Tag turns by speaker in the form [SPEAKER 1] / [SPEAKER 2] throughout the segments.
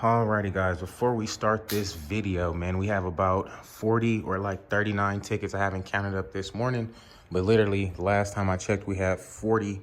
[SPEAKER 1] Alrighty guys, before we start this video, man, we have about 40 or like 39 tickets. I haven't counted up this morning, but literally last time I checked, we have 40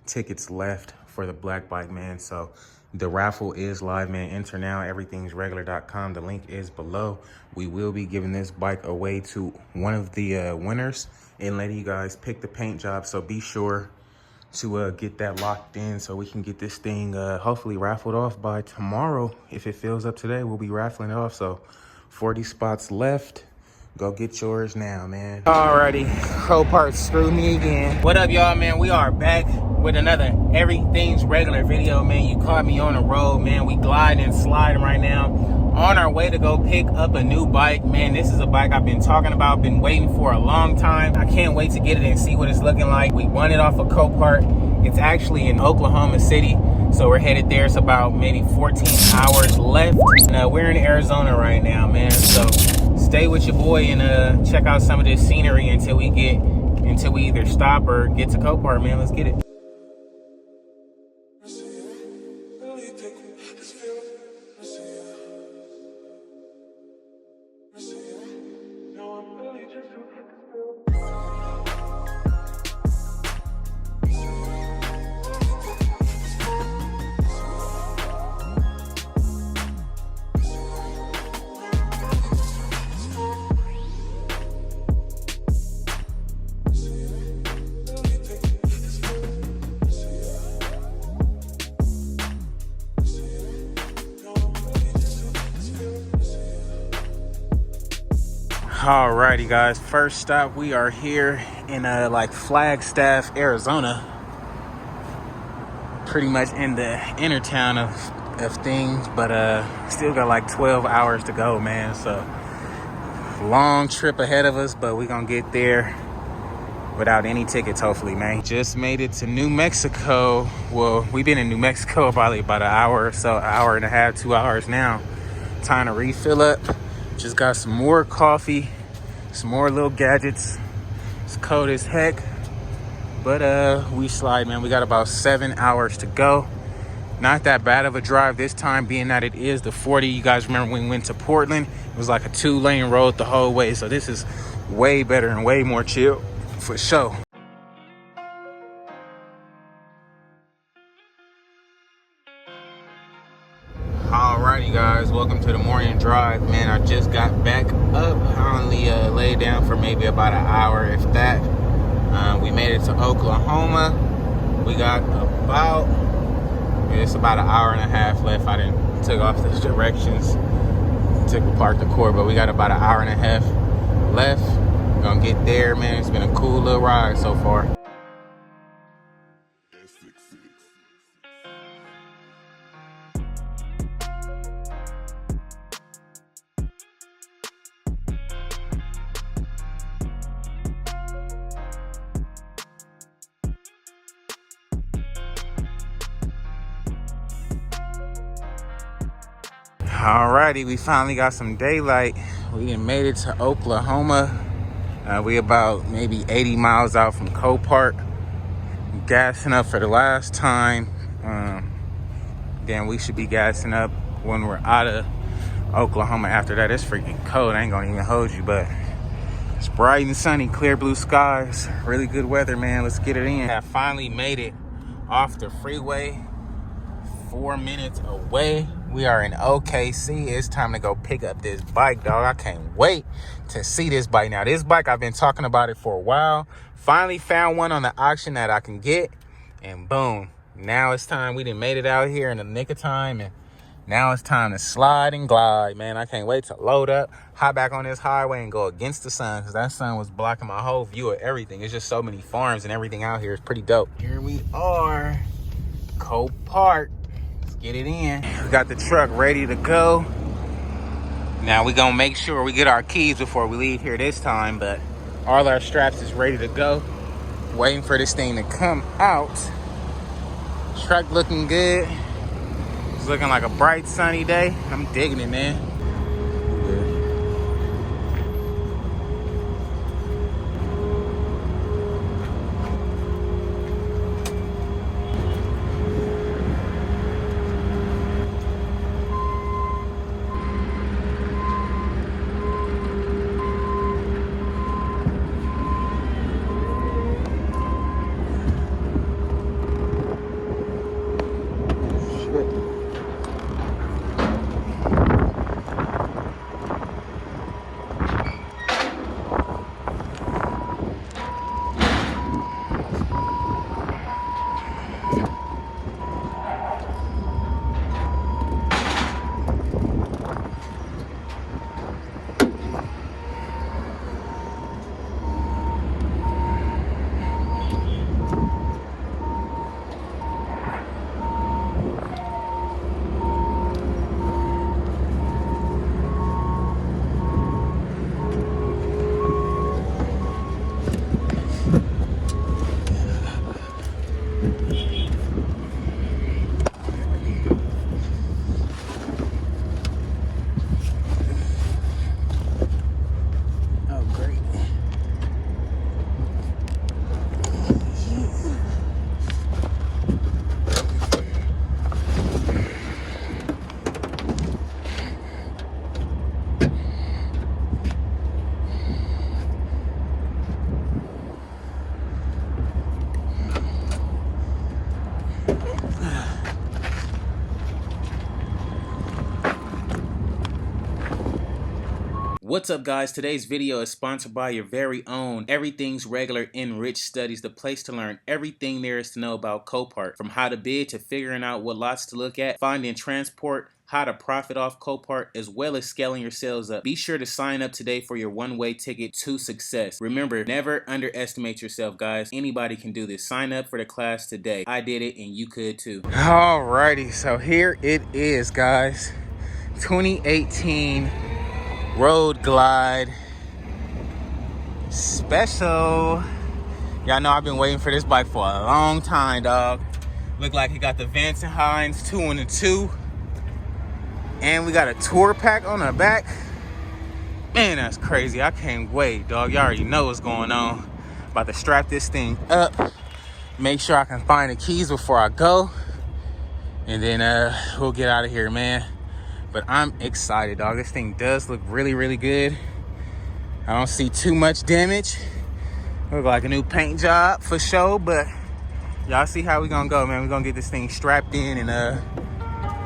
[SPEAKER 1] tickets left for the black bike, man. So the raffle is live, man. Enter now, everythingsregular.com. The link is below. We will be giving this bike away to one of the winners and letting you guys pick the paint job. So be sure to get that locked in so we can get this thing hopefully raffled off by tomorrow. If it fills up today, we'll be raffling it off. So 40 spots left. Go get yours now, man. Alrighty, Copart screwed me again. What up, y'all, man? We are back with another Everything's Regular video, man. You caught me on the road, man. We gliding and sliding right now. On our way to go pick up a new bike, man. This is a bike I've been talking about, been waiting for a long time. I can't wait to get it and see what it's looking like. We won it off of Copart. It's actually in Oklahoma City, so we're headed there. It's about maybe 14 hours left. We're in Arizona right now, man. So stay with your boy and check out some of this scenery until we either stop or get to Copart, man. Let's get it. Alrighty guys, first stop, we are here in like Flagstaff, Arizona. Pretty much in the inner town of things, but still got like 12 hours to go, man. So long trip ahead of us, but we gonna get there without any tickets, hopefully, man. Just made it to New Mexico. Well, we've been in New Mexico probably about an hour or so, an hour and a half, 2 hours now. Time to refill up. Just got some more coffee, some more little gadgets. It's cold as heck, but we slide, man. We got about 7 hours to go. Not that bad of a drive this time, being that it is the 40. You guys remember when we went to Portland, it was like a 2-lane road the whole way. So this is way better and way more chill for sure. Alrighty guys, welcome to the morning drive, man. I just got back up. I only laid down for maybe about an hour, if that. We made it to Oklahoma. We got it's about an hour and a half left. I didn't took off the directions, took apart the cord, but we got about an hour and a half left. We're gonna get there, man. It's been a cool little ride so far. Alrighty, we finally got some daylight. We done made it to Oklahoma. We about maybe 80 miles out from Copart. Gassing up for the last time. Then we should be gassing up when we're out of Oklahoma. After that, it's freaking cold. I ain't gonna even hold you, but it's bright and sunny, clear blue skies. Really good weather, man. Let's get it in. I finally made it off the freeway. 4 minutes away. We are in OKC. It's time to go pick up this bike, dog. I can't wait to see this bike. Now, this bike, I've been talking about it for a while. Finally found one on the auction that I can get. And boom. Now it's time. We done made it out here in the nick of time. And now it's time to slide and glide, man. I can't wait to load up, hop back on this highway and go against the sun. Because that sun was blocking my whole view of everything. It's just so many farms and everything out here is pretty dope. Here we are. Copart. Get it in. We got the truck ready to go. Now we gonna make sure we get our keys before we leave here this time, but all our straps is ready to go. Waiting for this thing to come out. Truck looking good. It's looking like a bright sunny day. I'm digging it, man. What's up, guys? Today's video is sponsored by your very own Everything's Regular Enriched Studies, the place to learn everything there is to know about Copart, from how to bid to figuring out what lots to look at, finding transport, how to profit off Copart, as well as scaling your sales up. Be sure to sign up today for your one-way ticket to success. Remember, never underestimate yourself, guys. Anybody can do this. Sign up for the class today. I did it and you could too. Alrighty, so here it is, guys. 2018 Road Glide Special. Y'all know I've been waiting for this bike for a long time, dog. Look like it got the Vance & Hines 2 in the 2. And we got a tour pack on the back. Man, that's crazy. I can't wait, dog. Y'all already know what's going on. About to strap this thing up. Make sure I can find the keys before I go. And then we'll get out of here, man. But I'm excited, dog. This thing does look really, really good. I don't see too much damage. Look like a new paint job for sure. But y'all see how we gonna go, man. We're gonna get this thing strapped in and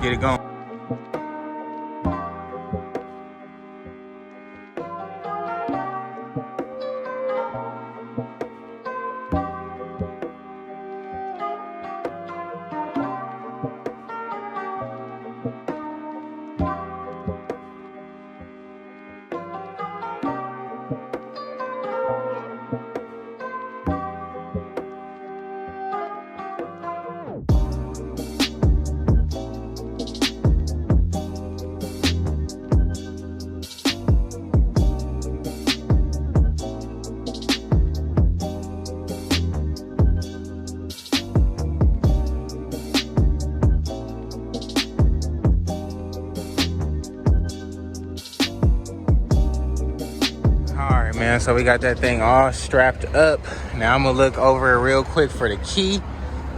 [SPEAKER 1] get it going. Man, so we got that thing all strapped up. Now I'm gonna look over it real quick for the key.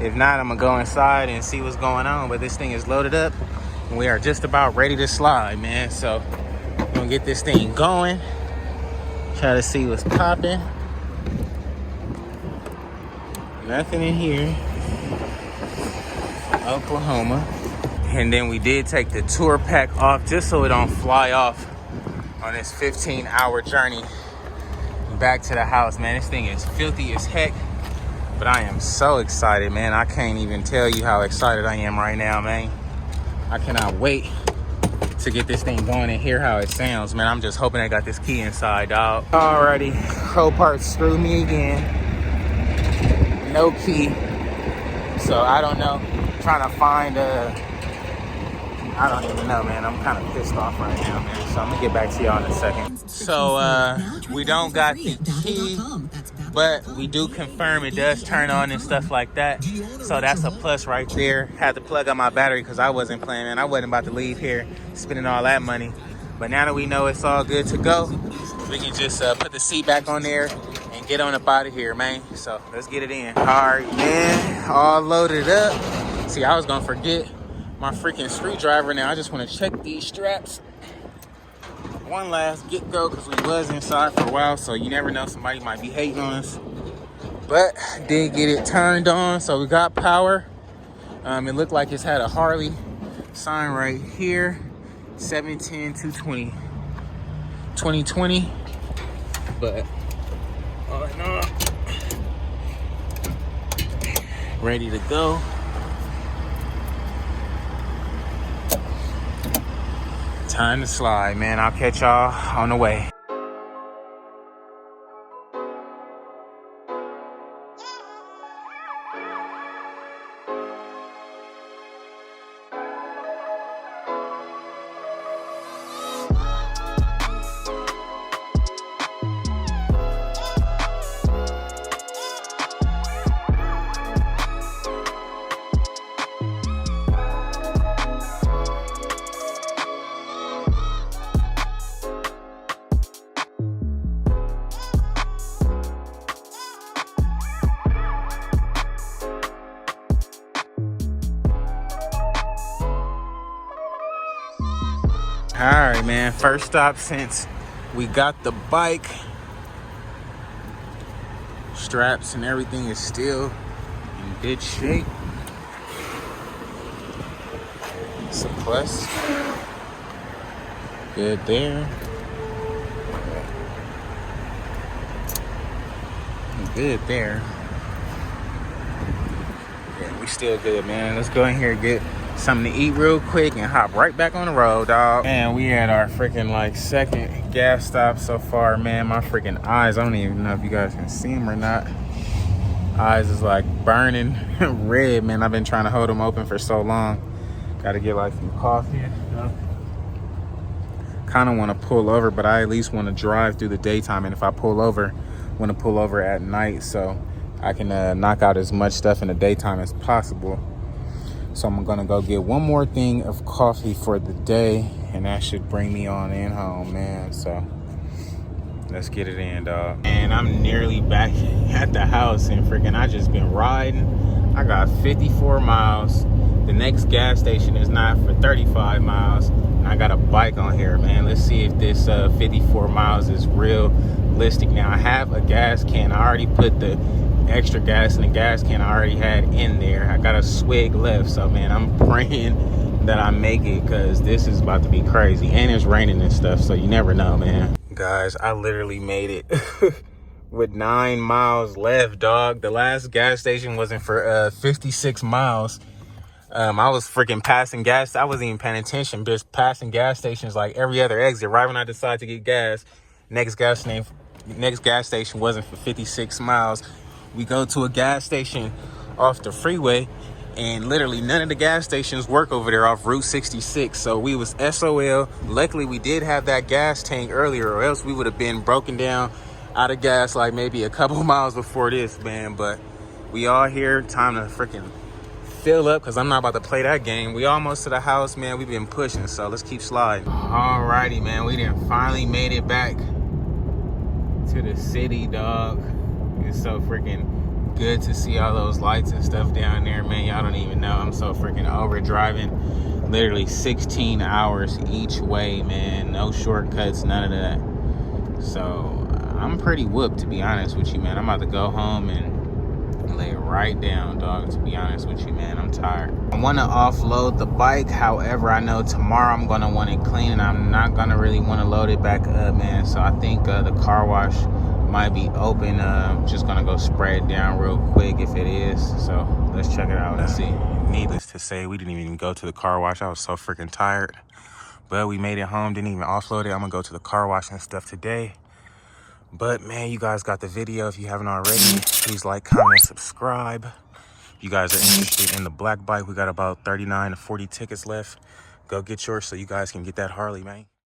[SPEAKER 1] If not, I'm gonna go inside and see what's going on. But this thing is loaded up and we are just about ready to slide, man. So we're gonna get this thing going. Try to see what's popping. Nothing in here. Oklahoma. And then we did take the tour pack off just so it don't fly off on this 15-hour journey back to the house, man. This thing is filthy as heck, but I am so excited, man. I can't even tell you how excited I am right now, man. I cannot wait to get this thing going and hear how it sounds, man. I'm just hoping I got this key inside, dog. Alrighty, Copart screwed me again. No key, so I don't know. I'm trying to find I don't even know, man. I'm kind of pissed off right now, man. So I'm gonna get back to y'all in a second. So we don't got the key, but we do confirm it does turn on and stuff like that. So that's a plus right there. Had to plug out my battery because I wasn't playing, man. I wasn't about to leave here spending all that money. But now that we know it's all good to go, we can just put the seat back on there and get on up out of here, man. So let's get it in. All right, man. All loaded up. See, I was gonna forget my freaking screwdriver. Now I just want to check these straps one last get-go because we was inside for a while, so you never know, somebody might be hating on us. But did get it turned on, so we got power. It looked like it's had a Harley sign right here, 710-220 2020. But all in all, ready to go. Time to slide, man. I'll catch y'all on the way. All right, man. First stop since we got the bike. Straps and everything is still in good shape. It's a plus. Good there. good there. Yeah, we still good, man. Let's go in here and get something to eat real quick and hop right back on the road, dog. And we had our freaking like second gas stop so far, man. My freaking eyes, I don't even know if you guys can see them or not. Eyes is like burning red, man. I've been trying to hold them open for so long. Got to get like some coffee and stuff. Kind of want to pull over, but I at least want to drive through the daytime. And if I pull over, I want to pull over at night so I can knock out as much stuff in the daytime as possible. So I'm gonna go get one more thing of coffee for the day, and that should bring me on in home, man. So let's get it in, dog. And I'm nearly back at the house, and freaking I just been riding. I got 54 miles. The next gas station is not for 35 miles. And I got a bike on here, man. Let's see if this 54 miles is realistic. Now I have a gas can. I already put the extra gas in the gas can I already had in there. I got a swig left, so man, I'm praying that I make it, because this is about to be crazy, and it's raining and stuff, so you never know, man. Guys, I literally made it with 9 miles left, dog. The last gas station wasn't for 56 miles. I was freaking passing gas. I wasn't even paying attention, just passing gas stations like every other exit. Right when I decided to get gas, next gas station wasn't for 56 miles. We go to a gas station off the freeway, and literally none of the gas stations work over there off Route 66. So we was SOL. Luckily, we did have that gas tank earlier, or else we would have been broken down out of gas like maybe a couple miles before this, man. But we all here. Time to freaking fill up, because I'm not about to play that game. We almost to the house, man. We've been pushing, so let's keep sliding. Alrighty, man. We done finally made it back to the city, dog. It's so freaking good to see all those lights and stuff down there, man. Y'all don't even know. I'm so freaking over driving. Literally 16 hours each way, man. No shortcuts, none of that. So I'm pretty whooped, to be honest with you, man. I'm about to go home and lay it right down, dog, to be honest with you, man. I'm tired. I want to offload the bike. However, I know tomorrow I'm going to want it clean, and I'm not going to really want to load it back up, man. So I think the car wash might be open. Just gonna go spray it down real quick if it is. So let's check it out and see. Needless to say, we didn't even go to the car wash. I was so freaking tired, but we made it home. Didn't even offload it. I'm gonna go to the car wash and stuff today. But man, you guys got the video. If you haven't already, please like, comment, subscribe. If you guys are interested in the black bike, we got about 39 to 40 tickets left. Go get yours so you guys can get that Harley, man.